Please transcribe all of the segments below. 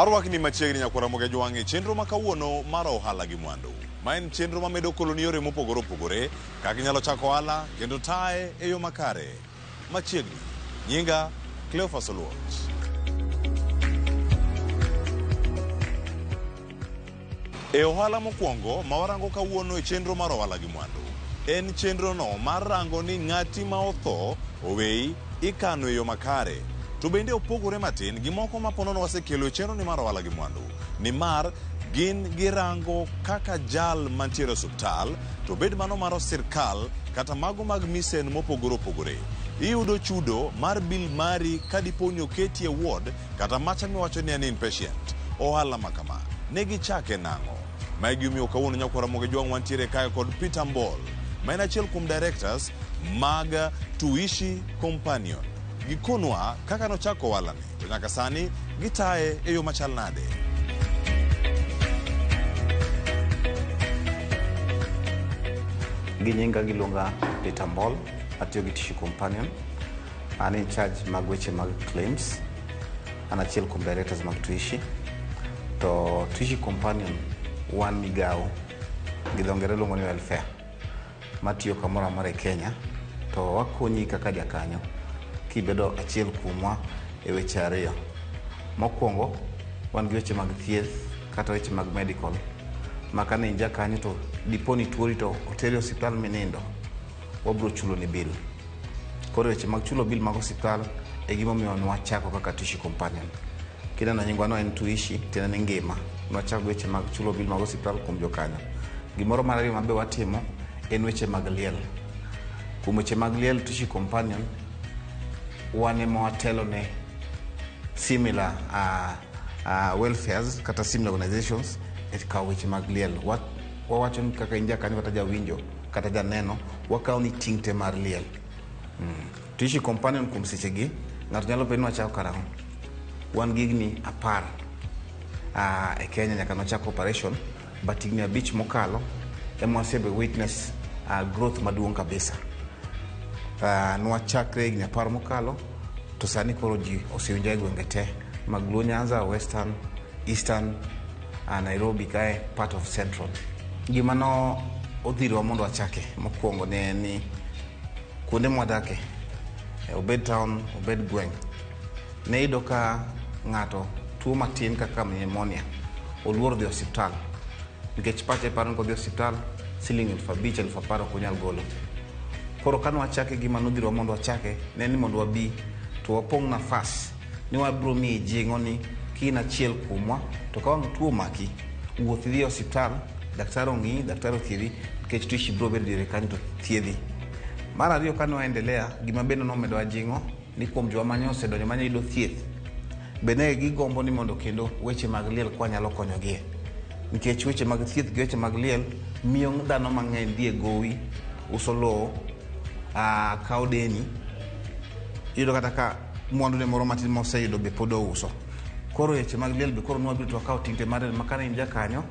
Arwakni machiegni nyakwara Ramogi jwang'e chenro ma kawuono mar ohala gi mwandu. Ma en chenro ma medo koloni yore mopogore opogore kaka inyalo chako ohala kendo tae e yo makare. Machiegni, nyinga Cleophas Oluoch. E ohala mokwongo ma warango kawuono e chenro mar ohala gi mwandu. En chenro no mar rango ni ng'ati ma otho owei ikano e yo makare. To bende opogore matin gi moko ma ponono wasekelo e chenro ni mar ohala gi mwandu. Ni mar gin girango kaka jal mantiere osiptal, to bed mano mar sirkal kata mago mag misen mopogore opogore. Iyudo chudo mar bil mari kadiponi oketi e ward kata macha miwacho ni an inpatient. Ohala makama. Negi chake nang'o. Maigi umiyo kawuono nyakwara Ramogi jwang' wantiere kae kod Peter Mbol. Ma en achiel kuom directors mag Tuishi Companion. Gikonwa kaka nochako ohalani, to nyaka sani gitae e yo machal nade. Ginyinga giluonga Peter Mbol, atiyo gi Tuishi Companion. An in charge mag weche mag claims. An achiel kuom directors mag Tuishi. To Tuishi Companion wan migao gi dho ngere luongo ni welfare matiyo kamoro amora e Kenya, to wakonyi kaka jakanyo kibedo achiel kuomwa e weche ariyo. Mokwongo wan gi weche mag thieth kata weche mag medical, ma kane in jakanyo to diponi tuori to oteri osiptal minindo, wabro chulo ni bil. Koro weche mag chulo bil mag osiptal e gimomiyo nwachako kaka Tuishi Companion. Kineno nyingwa no en Tuishi, tiende ni ngima. Nwachako weche mag chulo bil mag osiptal kuom jokanyo. Gimoro mar ariyo mabe watimo en weche mag liel. Kuom weche mag liel, Tuishi Companion wan ema watelo ne similar welfares kata similar organizations e kawo weche mag liel. Wawacho ni kaka in jakanyo kata jawinjo kata janeno, wakawo ni ting' te mar liel. Tuishi Companion kuom sechegi ng'ato nyalo bedo ni wachako karang'o. Wan gigni 10 e Kenya nyaka nochako operation, but higni 5 mokalo ema wasebe witness growth maduong' kabisa. Nwachakre higni 10 mokalo to sani koro ji osewinjo e gwenge te mag Luo Nyanza, Western, Eastern, Nairobi kae, part of Central. Gima no odhirowa mondo wachake mokwongo ne ni kuonde mwadake, obed town, obed gweng', ne iyudo ka ng'ato tuo matin kaka pneumonia oluoro dhi osiptal, nikech pache paro ni kodhi osiptal siling 5,000 10,000 ok onyal golo. Koro kane wachake gima nodhirowa mondo wachake ne ni mondo wabi to wapong' nafas ni wabro miyi jing'o ni kin achiel kuomwa, to ka wang' tuo maki wuoth idhi osiptal, daktari ong'i, daktari othiedhi, nikech Tuishi bro bedo diere kanyo to thiedhi. Mar ariyo kane waendelea, gima bende nomedowa jing'o ni kuom joma mane osedonjo mane yudo thieth, bende gigombo ni mondo kendo weche mag liel kwa nyalo konyogie, nikech weche mag thieth gi weche mag liel miyo dhano mang'eny dhi e gowi, uso lowo, kawo deni, yudo kata ka mwandu ne moro matin moseyudo be pod ouso. Koro weche mag liel be koro nwabiro to wakawo ting' te mar makane in jakanyo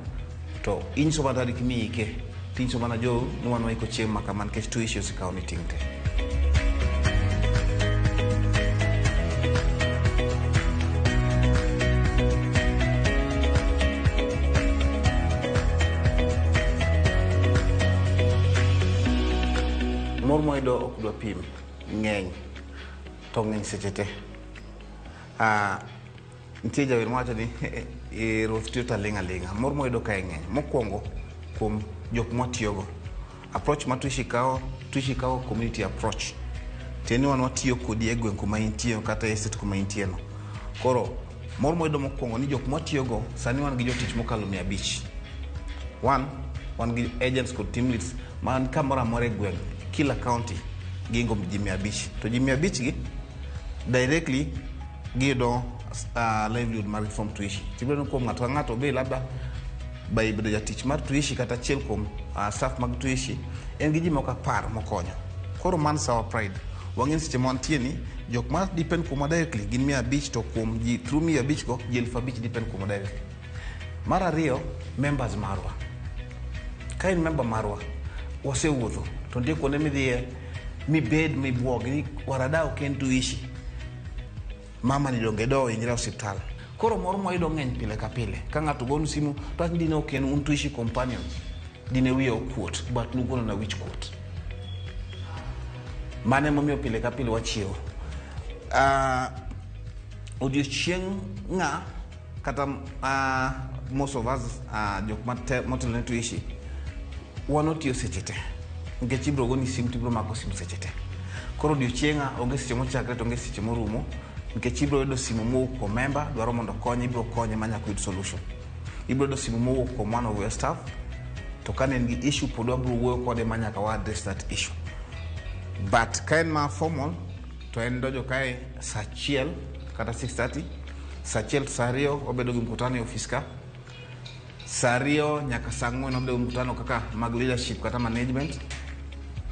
to inyiso mana tarik miike, tinyiso mana jo ni wan waiko chieng' makama nikech Tuishi osekawo ni ting' te. Mor moyudo ok dwa pim ng'eny to ng'eny seche te. Nitie jawer mwacho ni ruoth tiyo taling' aling'a. Mor moyudo kae ng'eny. Mokwongo kuom jok mwatiyogo, approach ma Tuishi kawo community approach. Tieni wan watiyo kodi e gweng' kuma intie kata e state kuma intie no. Koro mor moyudo mokwongo ni jok mwatiyogo sani wan gi jotich mokalo 500. Wan gi agents kod team leads man kamoro amora e gweng', kila county gingo ji 500. To ji 500 gi directly giyudo livelihood margi from Tuishi. Tibedo kuom ng'ato ng'ato be labda by bedo jatich mar Tuishi kata achiel kuom staff mag Tuishi, en gi ji moko 10 mokonyo. Koro man our pride. Wang'en seche mwantie ni jok ma depend kuom directly gin 500, to kuom ji through 500 go ji 5,000 depend kuom directly. Mar ariyo, members marwa. Ka in member marwa, wasewuotho to ndie kuonde midhiye mibed mibuog ni warada ok en Tuishi. Mama ni donge do injira osiptal. Koro moro moyudo ng'eny pile ka pile. Ka ng'ato gonu simu, to dine oken un tuishi companion. Dine wiye okuot, but nugono na wich kuot. Mane momiyo pile ka pile wachiewo. Odiochieng' ng'a kata most of us jok motelo ne tuishi wanotiyo seche te. Nikech ibro goni simu tibro mako simu seche te. Koro odiochieng'a onge seche mochakre to onge seche morumo. Nikech ibro yudo simu mowuok kuom member dwaro mondo konye, ibro konye manyaka yud solution. Ibro yudo simu mowuok kuom one of your staff to kane en gi issue pod wabro wuoyo kode manyaka wa address that issue. But ka en ma formal to en dojo kae saa 1 kata 6:30, saa 1 to saa 2 obedo gi mkutano e ofis ka, saa 2 nyaka saa 4 obedo gi mkutano kaka mag leadership kata management,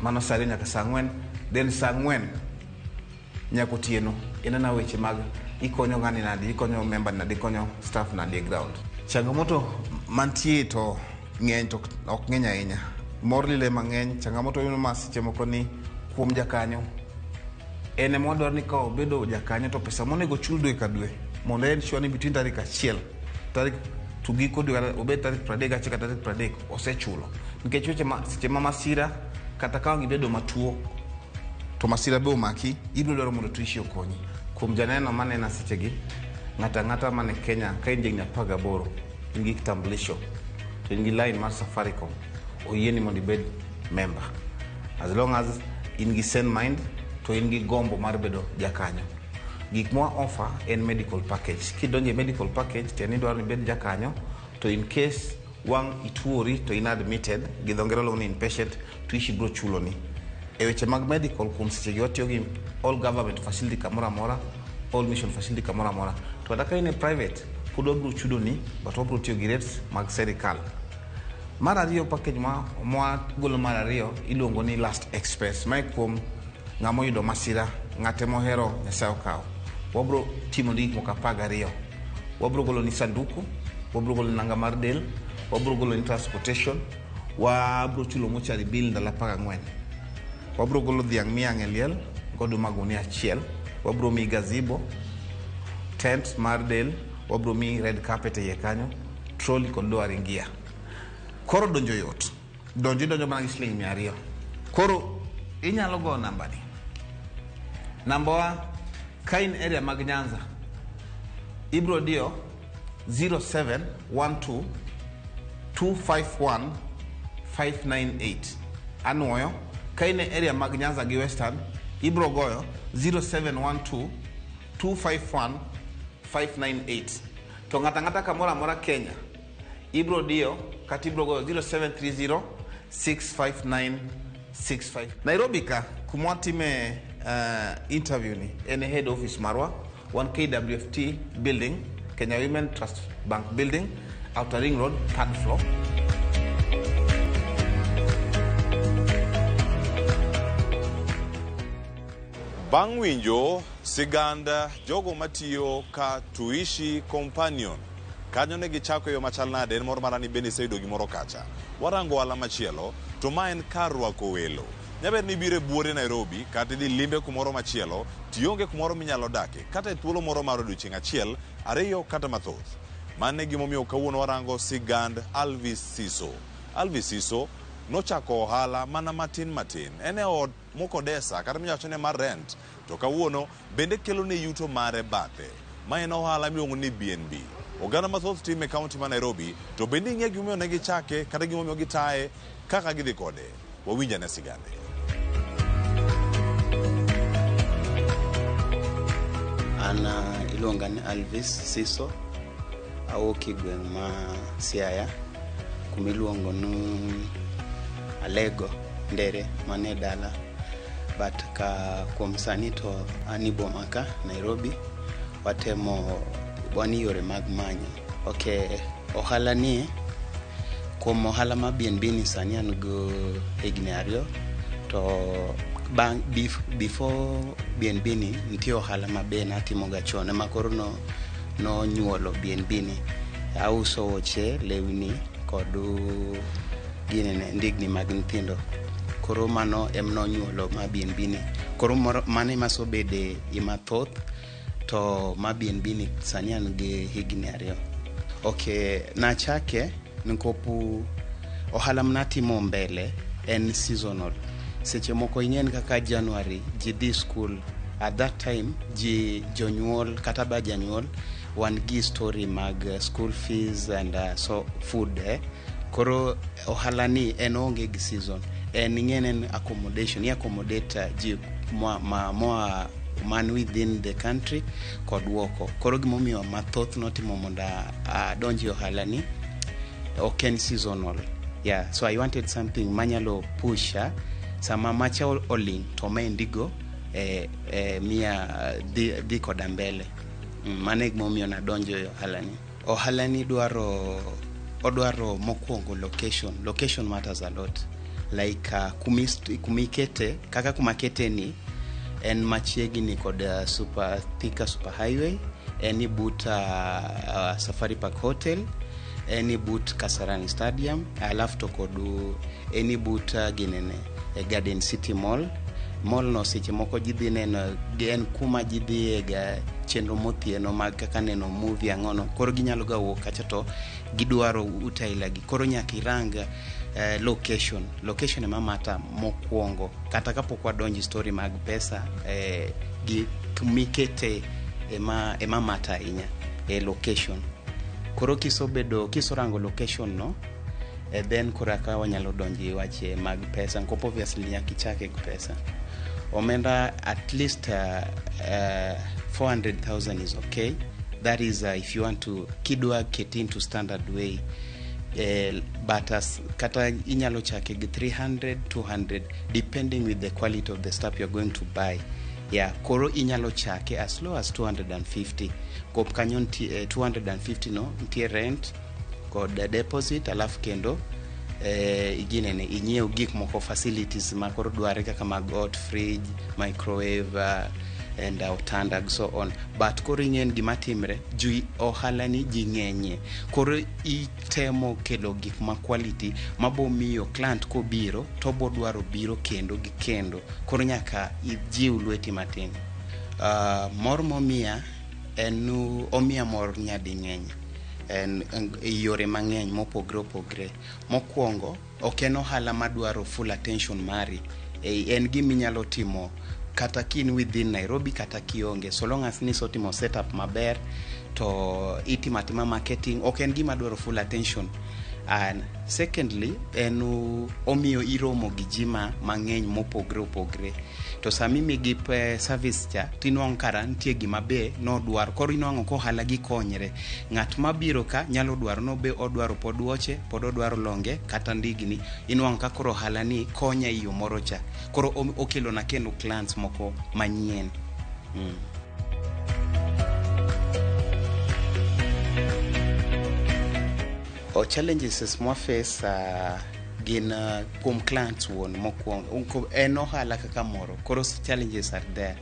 mano saa 2 nyaka saa 4, then saa 4 nyaka otieno inena weche mag ikonyo ng'ani nadi, ikonyo member nadi, ikonyo staff nadi e ground. Changamoto mantie to ng'eny to ok ng'eny ahinya. Mor lile mang'eny, changamoto yuno seche moko ni kuom jakanyo. Ene modwar ni ka obedo jakanyo to pesa monego chul dwe ka dwe mondo en sure ni between tarik 1 tarik to giko dwe obed tarik 30 kata tarik 30 osechulo. Nikech seche ma masira kata ka ngibedo matuo to masira be omaki, ibiro dwaro mondo tuishi okonyi. Kuom janeno mane na sechegi, ng'ata mane Kenya ka in jigni 18 in gi kitambulisho to in gi line mar Safaricom oyieni mondo ibed member, as long as in gi send mind to in gi gombo mar bedo jakanyo. Gik mo offer en medical package. Kidonje medical package to ni dwaro ni bed jakanyo to in case wang ituori to in admitted gi dhongero lo ni inpatient to ishi bro chulo ni. E weche mag medical kuom seche gi watiyo gi all government facility kamora mora, all mission facility kamora mora. To adaka in private pudo bro chudo ni but obro tiyo gi rates mag serikal. Mar ariyo package ma golo mar ariyo iluongo ni last expense. Mai kuom ng'amo yudo masira, ng'ate mohero Nyasaye okawo. Wabro timo dik moka 12. Wabro golo ni sanduku, wabro golo nanga mar del, wabro golo ni transportation, wabro chulo mochari bill ndala 14. Wabro golo dhiang' miang' e liel, godo maguni 1. Wabro mi gazebo, tent mar del, wabro mi red carpet e kanyo, trolley kod doari ngia. Koro donjo yot. Donjo mana gi sling 200. Koro inyalo go namba ni. Namba wa kain area mag Nyanza. Ibro dio 0712 251 598. Anuoyo kain area mag Nyanza gi Western ibro goyo 0712 251 598. To ngata kamora mora Kenya ibro dio kati ibro goyo 0730 659 65. Nairobi ka kumwatime interview ni ene head office marwa 1 KWFT building, Kenya Women Trust Bank building, Outer Ring Road, 3rd floor. Bang' winjo siganda jogo matiyo ka tuishi companion kanyo ne gichako yo machal nade en moro marani bende seyudo gimoro kacha. Warango ohala machielo to ma en kar rwako welo. Nyaber ni bire buore Nairobi kata dhi limbe kumoro machielo tionge kumoro minyalo dake kata e thuolo moro mar odiochieng' achiel, 2 kata mathoth. Mane gimomiyo kawuono warango sigand Alvis Siso. Alvis Siso nochako ohala mana matin. Ene od mokodesa kata minyachone mar rent to kawuono bende kelo ne yuto mare bathe. Ma en ohala miluongo ni BnB. Oganda mathoth time kaunti ma Nairobi to bende ing'e gimomiyo ne gichake kata gimomiyo gitaye kaka gidhi kode. Wawinjane sigande. Ana iluonga ni Alvis Siso, awuok e gweng' ma Siaya kumiluongo ni Alego Ndere mane dala, but ka kuom sani to ani boma ka Nairobi watemo wani yore mag manyo. Okay, ohala ni kuom ohala ma BnB ni sani an go higni 2 to before BnB ni nitie ohala mabe natimo ga chon ma koro no nyuolo BnB ni. Auso wuoche, lewni kod gine ndigni mag nyithindo. Koro mano emno nyuolo ma BnB ni. Koro mane masobede imathoth to ma BnB ni sani an gi higni 2. Okay, nachake nkopu ohala mnatimo mbele en seasonal. Seche moko ing'en kaka January ji dhi school, at that time ji jonyuol kata ba janyuol wan gi story mag school fees and so food koro ohala ni en onge gi season, en ing'en en accommodation, accommodate ji man within the country kod woko. Koro gimomiyo mathoth notimo monda donji ohala ni oken seasonal. Yeah, so I wanted something manyalo pusha sama macha oling to mendigo mia di koda mbele. Mane gimomiyo na donjo ohala ni. Ohala ni odwaro mokwongo location matters a lot. Like kumikete kaka kumakete ni en machiegni kod Thika super highway, eni but Safari Park Hotel, eni but Kasarani Stadium, alafu to kodu eni but ginene Garden City Mall no seche moko jidhi neno gen kuma jidhi ga chenro mothieno mag kaka neno movie ang'ono, koro ginyalo ga wuok kacha to gidwaro utaila gi, koro nyaka iranga location ema mata mokwongo kata kapok wadonji story mag pesa gi kumikete ema mata inya location. Koro kisorango location no then koraka wanyalo donji wache mag pesa. Nkopo obviously nyaka ichake gi pesa. Omenda at least 400,000 is okay. That is if you want to kidwa get into standard way. But as kata inyalo chake gi 300, 200 depending with the quality of the stuff you're going to buy. Yeah, koro inyalo chake as low as 250. Kop kanyon 250 no, ntie rent kod deposit alafu kendo iginene inyeo gik moko facilities makoro dware kaka mag hot fridge, microwave and otanda so on. But koro ing'en gima timre jui ohala ni jing'enye, koro itemo kelo gik ma quality mabo miyo client ko biro to bo dwaro biro kendo gi kendo, koro nyaka ijiw lweti matin. Mor momia enu omia mor nyadi ng'eny en yore mang'eny mopogre. Mokwongo okeno ohala madwaro full attention mari, en giminyalo timo kata kin within Nairobi kata kionge, so long as ni sotimo setup maber to itimatima marketing, oken gima dwaro full attention. And secondly enu omiyo iromo gi jima mang'eny mopogre to samimi gi service cha tinwang' kara ntie gima be no dwaro, koro inwang'o ko ohala gi konyre. Ng'at mabiro ka nyalo dwaro no be odwaro pod wuoche, pod odwaro longe kata ndigni, inwang'o ka koro ohala ni konya iyo moro cha, koro okelo na kendo clients moko manyien. Challenges mwa face gin kuom clients won mokwongo en ohala kaka moro, koro challenges are there.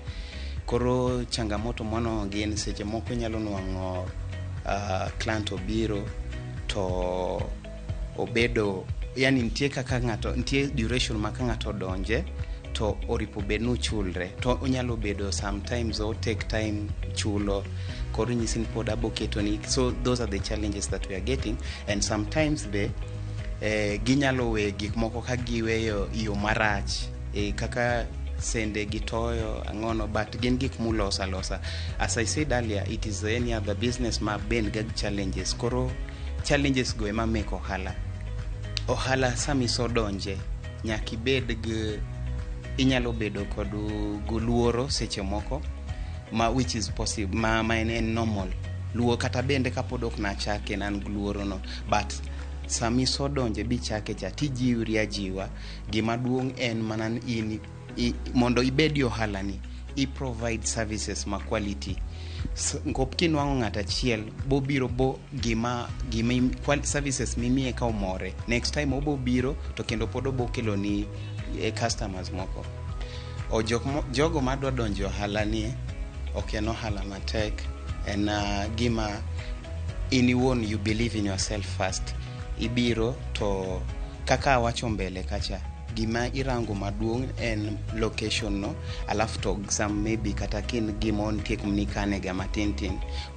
Koro changamoto mono gin seche moko nyalo nwang'o client obiro to obedo, yani ntie kaka ng'ato ntie duration ma ka ng'ato donje to oripo benu chulre to onyalo bedo sometimes o take time chulo, koro nyisin pod aboketo ni. So those are the challenges that we are getting, and sometimes be ginyalo we gik moko ka giweyo iyo marach kaka sende gitoyo ang'ono, but gin gik mulosa. As I said earlier, it is any other business ma ben gag challenges, koro challenges go ema make ohala sami so donje nyaki bed gi inyalo bedo kod guluoro seche moko which is possible ma en normal luo, kata bende kapodok na chake nan guluoro no, but sami so donje bi chake cha tijiwri ajiwa. Gima duong' en manan mondo ibedi ohala ni i provide services ma quality. Ngop kinwang'o ng'ata chiel bo biro bo gima services mimiye ka umore, next time obo biro to kendo podo bo kelo ni customers moko. Jogo madwa donjo ohala ni okeno ohala matek, en gima anyone you believe in yourself first. Ibiro to kaka wacho mbele kacha gima irango maduong' en location no, alafu to some maybe kata kin gimo nitie kumnikane ga matin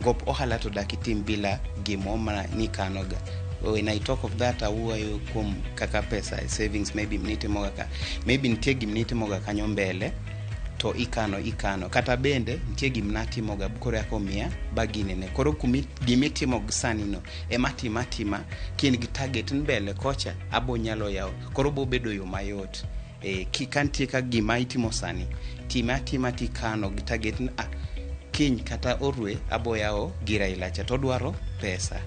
gop ohala to dakitim bila gimo ma nikanoga. When I talk of that, awuoyo kuom kaka pesa savings maybe mnitimoga ka maybe nitie gimnitimoga kanyo mbele to ikano kata bende nitie gimnatimoga koro yako mia baginene koro gimitimo sani no ematima kin gi target mbele kocha abo nyalo yawo koro bo bedo yo mayot kikantie ka gima itimo sani timatima tikano gi target kiny kata orwe abo yawo gira ilacha to dwaro pesa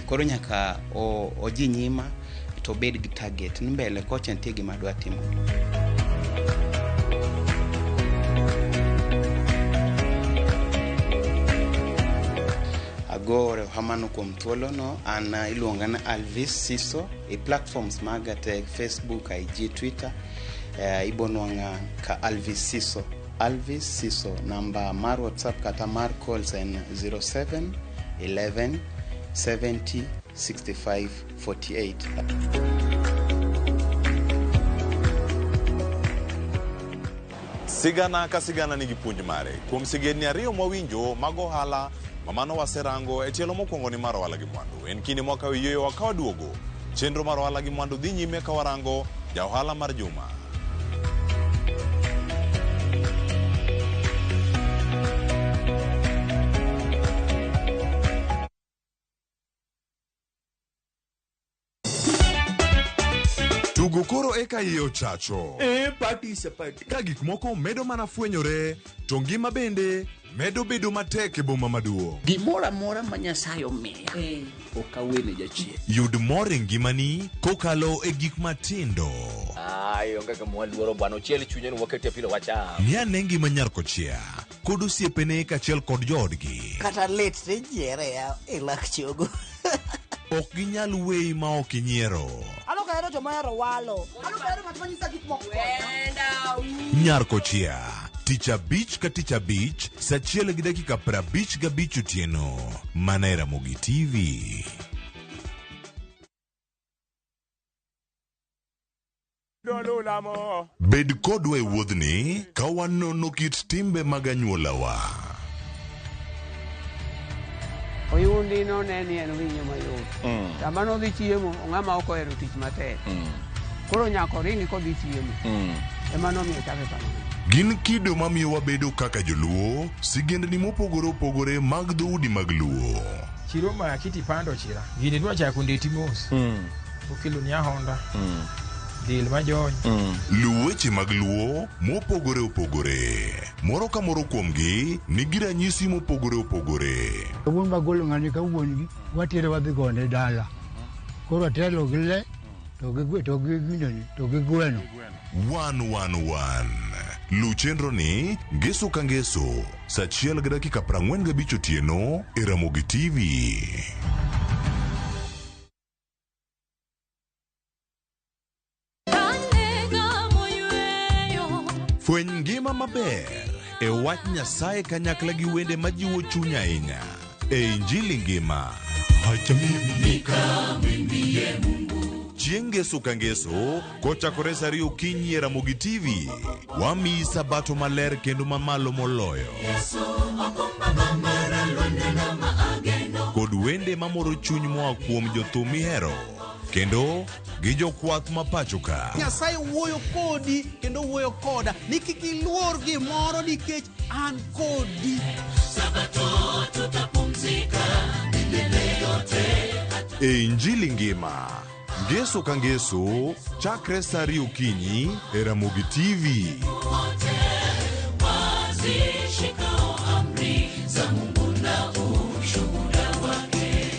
koro nyaka oji nyima to bed gi target mbele kocha nitie gima dwa timo. Agora hamano kuom thuolo no an iluonga na Alvis Siso platforms maga te Facebook, IG, Twitter ibonwanga ka Alvis Siso namba mar WhatsApp kata mar calls en 07 11 70 65 48. Sigana ka sigana nigi puonj mare kuom sigeni ariyo mwawinjo mag ohala mamano waserango tielo mokwongo ni mar ohala gi mwandu. En kinde mwaka wiyoyo wakawaduogo chenro mar ohala gi mwandu dhi nyime ka warango ja ohala mar juma. Tugo koro eka iyo chacho. Participate. Ka gik moko medo mana fwenyore, to ngima bende medo bedo matek e boma maduong'. Gimora mora ma Nyasaye omiya. Okawene jachien. Yud mor e ngimani kokalo e gik matindo. Onge ka mwaluoro bwana ochiel chunye ni wakete pile wacha. Nia ne ngima nyar kochia, kod osiepene kachiel kod joodgi. Kata let te jiere ya lak chogo. Ok ginyal weyi ma ok inyiero. Ero to mayaro walo. Ero ng'at manyisa gik moko. Nyar kochia, tich abich ka tich abich, saa 1:55 otieno. Mana e Ramogi TV. Bed kodwa e wuodhni ka wanono kit timbe mag anyuolawa. Oyundi no neni en winyo mayot. Samano dhi chiemo, ng'ama ok ohero tich matek. Koro nyako ringi kodhi chiemo. Emano miyo chake kamano. Gin kido mamiyo wabedo kaka joluo, sigendni mopogore opogore mag dhoudi mag luo. Chiro ma kiti pando chira. Gini dwa chako ndeti mos. Okelo ni ahonda. Dil majony. Luweche mag luo mopogore opogore. Moro ka moro kuomgi nigi ranyisi mopogore opogore. Wuon bagolo ng'ani ka wuongi watero wadhi gone dala. Koro telo gi le to gi gweno. 111. Lu chenro ni ngeso ka ngeso saa 1:45 otieno e Ramogi TV. Fweny ngima maber e wach Nyasaye kanyakla gi wende majiwo chuny ahinya e Injili ngima. Chieng' ngeso ka ngeso kochakore saa 2 okinyi e Ramogi TV, wamiyi sabato maler kendo mamalo moloyo kod wende mamoro chuny moa kuom jothum mihero kendo gi jokwath mapacho ka. Nyasaye wuoyo kodi kendo wuoyo koda ni kik iluor gimoro nikech an kodi. Sabato tutapumzika milele yote. E Injili ngima ngeso ka ngeso chakre saa 2 okinyi e Ramogi TV. Wazishikao amri za Mungu na ushuhuda wake.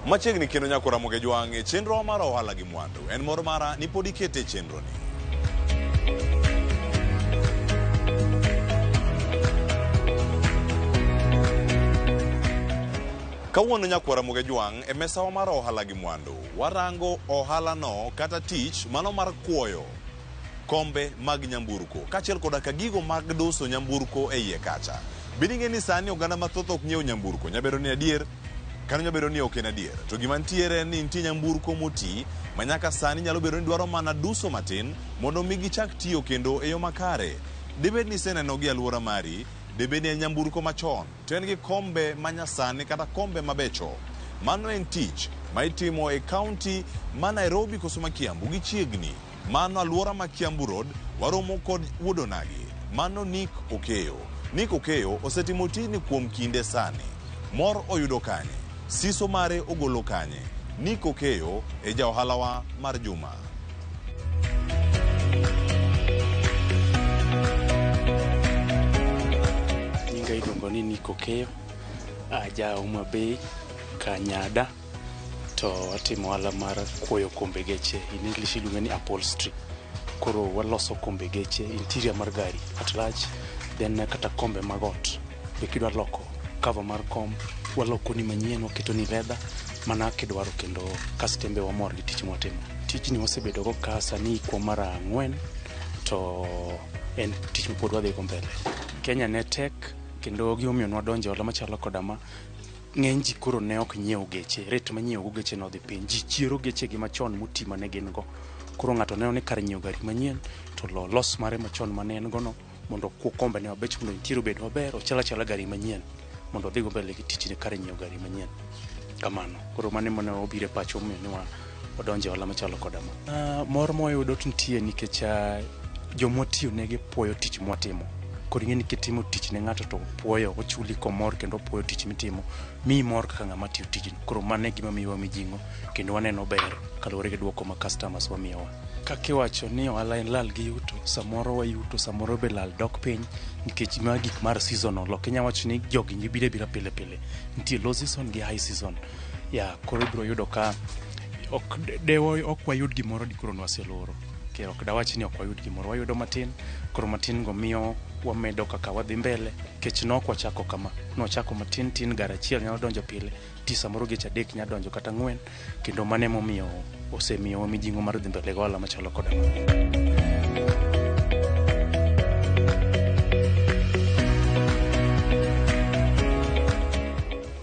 Machiegni kendo nyako Ramogi jwang' e chenro mar ohala gi mwandu. En moro mara ni pod ikete chenro ni. Kawuono nyako Ramogi jwang' e mesawa mar ohala gi mwandu. Warango ohala no kata tich mano mar kwoyo. kombe mag nyamburko kaachiel koda ka gigo mag duso nyamburko e iye kacha. Biding'e ni sani oganda mathoth ok nyiew nyamburko, nyabedo ni adier kano nyabedo ni ok en adier. To gima ntiere ni nitie nyamburko moti manyaka sani nyalo bedo ni dwaro mana duso matin mondo mi gichak tiyo kendo e yo makare. Dibed ni iseneno gi alwora mari, dibed ni en nyamburko machon to en gi kombe manyasani kata kombe mabecho. Mano en tich ma itimo e kaunti ma Nairobi koso ma Kiambu gi chiegni. Mano alwora ma Kiambu Road waromo kod wuodonagi. Mano Nick Okeyo. Nick Okeyo osetimo tijni kuom kinde sani. Mor oyudo kanye, siso mare ogolo kanye. Nick Okeyo e ja ohalawa mar juma. Nyinga iluongo ni Nick Okeyo, aja Homa Bay Kanyada, to atimo ohala mar kwoyo kombe geche, in English iluongo ni upholstery. Koro waloso kombe geche, interior mar gari at large, then kata kombe mag ot. Be kidwa loko cover mar kom, waloko ni manyien, waketo ni leather, mana kidwaro kendo kastembe wamor gi tich mwatimo. Tijni wasebedo go ka sani kuom mar 4 to en tich mapod wadhi go mbele. Kenya ne tek kendo gimomiyo nwadonjo ohala machalo kodama. Ng'eny ji koro ne ok nyiew geche, rate manyiew go geche no dhi piny. Ji chiero geche gi machon moti mane gin go. Koro ng'ato neno ni kar nyiew gari manyien to los mare machon mane en go no mondo kombe ne wabech mondo intiere obed maber, ochala gari manyien mondo odhi go mbele gi tich ne kar nyiew gari manyien. Kamano. Koro mane obire pacho omiyo ni wadonjo ohala machalo kodama. Mor moyudo nitie nikech jomotiyo negi puoyo tich mwatimo. Koro ing'e ni kitimo tich ne ng'ato to puoyo, ochuli komor kendo puoyo tich mitimo, mi mor kaka ng'ama tiyo tijni. Koro mane gima miyowa mijing'o kendo waneno ber kaluwore gi duoko ma customers wamiyowa. Kakiwacho ni ohala en lal gi yuto, samoro wayuto, samoro be lal dok piny nikech ma gik mar seasonal. Ok inya wacho ni jogi bire bira pile pile. Nitie low season gi high season. Koro ibiro yudo ka ok wayud gimoro di koro nwaseloro. Kero ok dawach ni ok wayud gimoro, wayudo matin, koro matin go miyo wamedo kaka wadhi mbele. Kech nok wachako kama, nwachako matin tin gara achiel nyalo donjo pile, ti samoro geche 3 nyalo donjo kata 4, kendo mane momiyo osemiyo mijing'o mar dhi mbele gohala machalo kodama.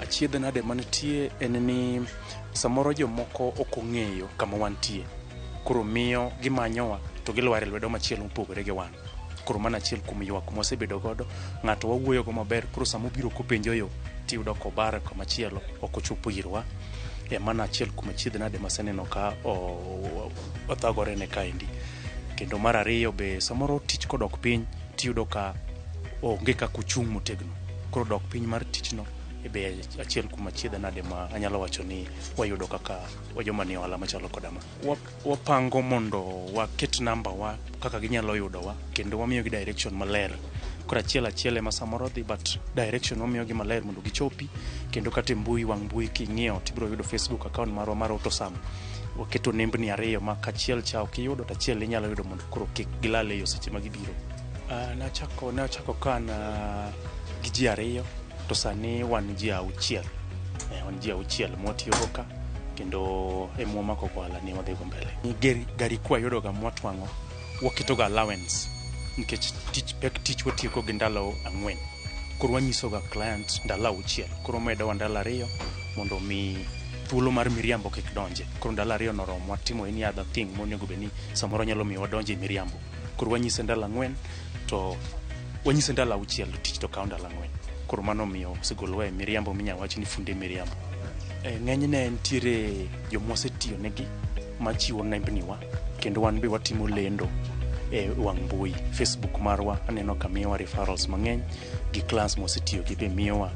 Achiedh nade manitie en ni samoro jomoko ok ong'eyo kama wantie. Koro miyo gimanyowa to gilware lwedo machielo mopogore gi wan. Koro mana achiel kuom ywak mosebedo godo, ng'ato wawuoyo go maber, koro samo biro kopenjo yo tiyudo kobar kama chielo ok ochopo irwa. Mana achiel kuom achiedh nade maseneno ka othagore ne kaendi. Kendo mar ariyo be samoro tich kodok piny tiyudo ka onge kaka ochung' motegno. Koro dok piny mar tichno be achiel kuom achiedh nade ma anyalo wacho ni wayudo kaka wajoma ni ohala machalo kodama. Wapango mondo waket namba wa kaka ginyalo yudowa kendo wamiyo gi direction maler. Koro achiel ema samoro dhi, but direction wamiyo gi maler mondo gichopi. Kendo kata mbui wang' mbui king'iyo tibiro yudo Facebook account marwa mar Autosam. Waketo nembni 2 ma kachiel cha okiyudo to achiel inyalo yudo mondo koro kik gilal e yo seche ma gibiro. Nachako kana gi ji 2 to sani wan ji 6. Wan ji 6 mwatiyogo ka kendo emwamako ohala ni wadhi go mbele. Gari kwa yudo ga mwatwang'o waketo ga allowance nikech tich watieko gi ndalo 4. Koro wanyiso ga client ndalo 6. Koro medo wa ndalo 2 mondo mi thuolo mar miriambo kik donje. Koro ndalo 2 noromo watimo any other thing monego be ni samoro nyalo miyo wadonje miriambo. Koro wanyise ndalo 4 to wanyise ndalo 6 tich to kawo ndalo 4. Koro mano miyo segolwa e miriambo minya wacho ni funde miriambo. Ng'enyne nitiere jomosetiyo negi machiwo nembni wa kendo wan be watimo lendo e wang' mbui Facebook marwa. Aneno ka miyowa referrals mang'eny gi class mosetiyo gi be miyowa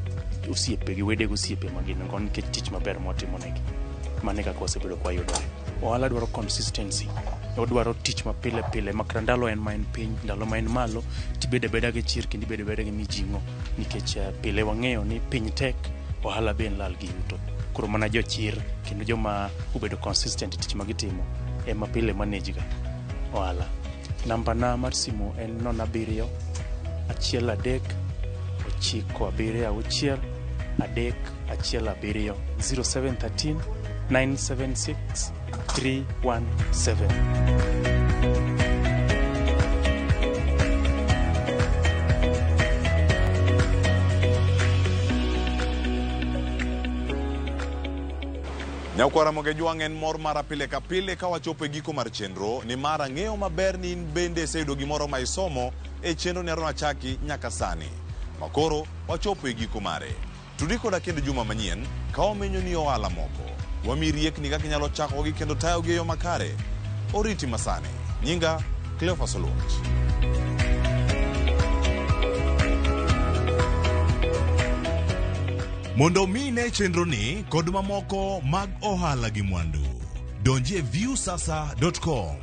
osiepe gi wede osiepe magin go nikech tich maber motimo negi. Mane kaka wasebedo kwa yudore. Ohala dwaro consistency. Odwaro tich ma pile pile makra ndalo en ma en piny, ndalo ma en malo tibede beda gi chir kendo ibede beda gi mijing'o nikech pile wang'eyo ni piny tek, ohala be en lal gi yuto. Koro mana jochir kendo joma ubedo consistent tich ma gitimo ema pile manage ga ohala. Namba na mar simu en 07 13 976 317 0713 976 317. Nyakwara Ramogi Jwang' en mor mara pile ka pile ka wachopo e giko mar chenro ni mara ng'eyo maber ni in bende seyudo gimoro ma isomo e chenro ni arona chaki nyaka sani. Makoro wachopo e giko mare. Tudi koda kendo juma manyien ka wamenyo ni ohala moko. Wami riekni kaka inyalo chako gi kendo tayo gi e yo makare. Oriti masane. Nyinga Cleophas Oluoch. Mondo mi ne chenro ni kod mamoko mag ohala gi mwandu. Donje viewsasa.com.